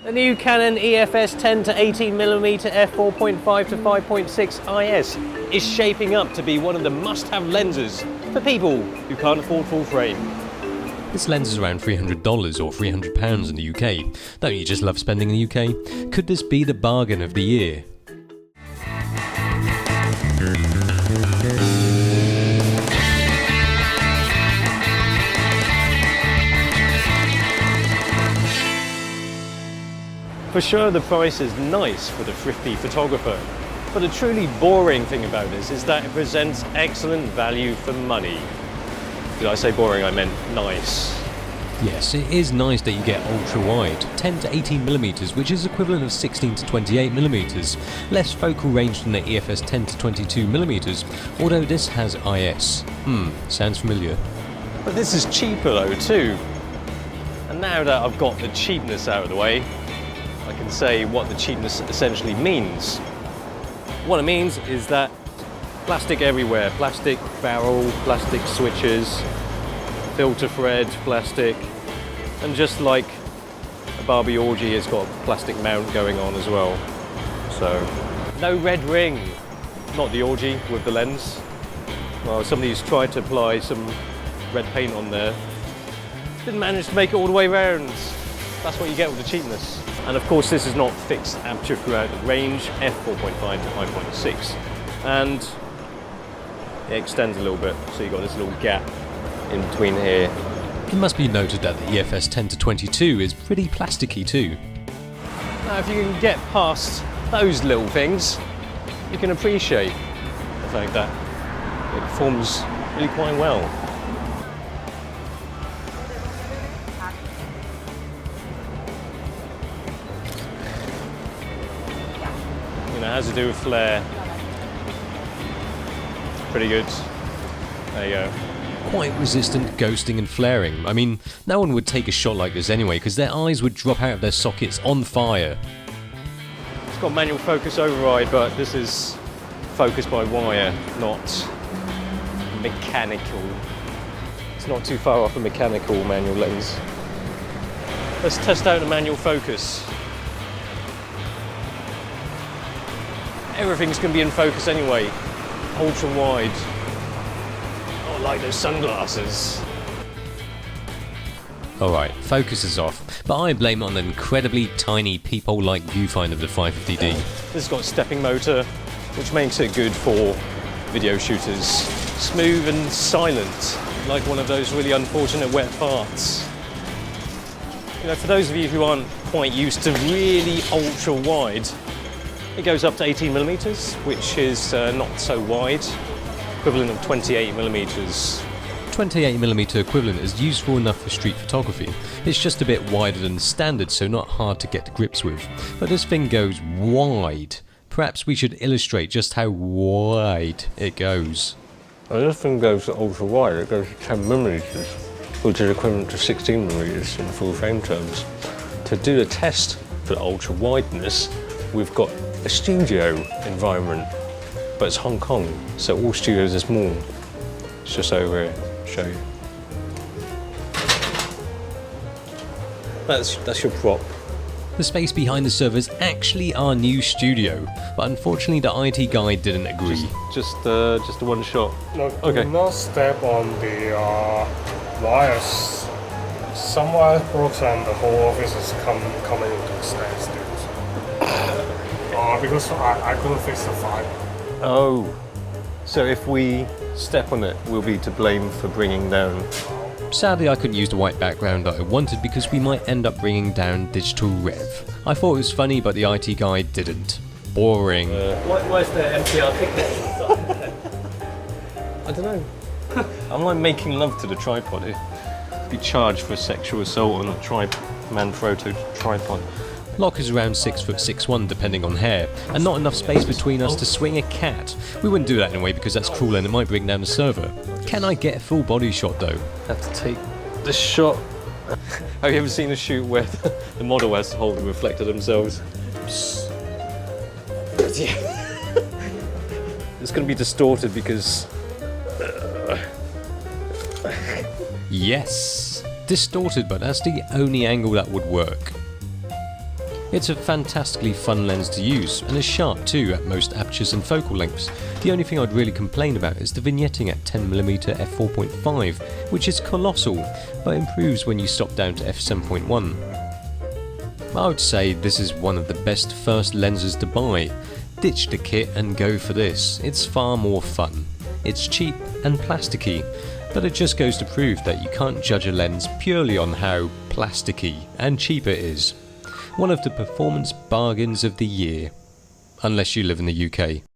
The new Canon EFS 10 to 18mm f4.5 to 5.6 IS is shaping up to be one of the must-have lenses for people who can't afford full frame. This lens is around $300 or £300 in the UK. Don't you just love spending in the UK? Could this be the bargain of the year? For sure the price is nice for the thrifty photographer, but the truly boring thing about this is that it presents excellent value for money. Did I say boring? I meant nice. Yes, it is nice that you get ultra-wide, 10 to 18mm, which is equivalent of 16 to 28mm, less focal range than the EFS 10 to 22mm, although this has IS. Sounds familiar. But this is cheaper though too. And now that I've got the cheapness out of the way, I can say what the cheapness essentially means. What it means is that plastic everywhere, plastic barrel, plastic switches, filter thread, plastic, and just like a Barbie orgy, it's got a plastic mount going on as well. So, no red ring, not the orgy with the lens. Well, somebody's tried to apply some red paint on there, didn't manage to make it all the way around. That's what you get with the cheapness. And of course this is not fixed aperture throughout the range, f4.5 to 5.6, and it extends a little bit, so you've got this little gap in between here. It must be noted that the EFS 10 to 22 is pretty plasticky too. Now if you can get past those little things, you can appreciate the fact that it performs really quite well. You know, it has to do with flare. Pretty good. There you go. Quite resistant ghosting and flaring. I mean, no one would take a shot like this anyway, because their eyes would drop out of their sockets on fire. It's got manual focus override, but this is focused by wire, not mechanical. It's not too far off a mechanical manual lens. Let's test out the manual focus. Everything's going to be in focus anyway. Ultra wide. Oh, like those sunglasses. Alright, focus is off, but I blame it on the incredibly tiny peephole-like viewfinder of the 550D. This has got a stepping motor, which makes it good for video shooters. Smooth and silent, like one of those really unfortunate wet farts. You know, for those of you who aren't quite used to really ultra wide, it goes up to 18mm, which is not so wide, equivalent of 28mm. 28mm equivalent is useful enough for street photography. It's just a bit wider than standard, so not hard to get to grips with. But this thing goes wide. Perhaps we should illustrate just how wide it goes. Well, this thing goes ultra wide, it goes to 10mm, which is equivalent to 16mm in full frame terms. To do the test for the ultra wideness, we've got a studio environment, but it's Hong Kong, so all studios are small. It's just over here, show you. That's your prop. The space behind the server is actually our new studio, but unfortunately the IT guy didn't agree. Just a one shot. No, Okay. do not step on the wires. Some wires broke and the whole office is coming into a standstill. Because I couldn't fix the fire. Oh, so if we step on it, we'll be to blame for bringing down. Sadly I couldn't use the white background that I wanted because we might end up bringing down DigitalRev. I thought it was funny, but the IT guy didn't. Boring. Where's the MPR thickness? I don't know. I'm like making love to the tripod. It'd be charged for sexual assault on a Manfrotto tripod. Lock is around 6'6'1" depending on hair, and not enough space between us to swing a cat. We wouldn't do that anyway because that's cruel and it might bring down the server. Can I get a full body shot though? Have to take the shot. Have you ever seen a shoot where the model has to hold the reflector themselves? Yeah. It's going to be distorted because... Yes! Distorted, but that's the only angle that would work. It's a fantastically fun lens to use, and is sharp too at most apertures and focal lengths. The only thing I'd really complain about is the vignetting at 10mm f4.5, which is colossal, but improves when you stop down to f7.1. I would say this is one of the best first lenses to buy. Ditch the kit and go for this, it's far more fun. It's cheap and plasticky, but it just goes to prove that you can't judge a lens purely on how plasticky and cheap it is. One of the performance bargains of the year. Unless you live in the UK.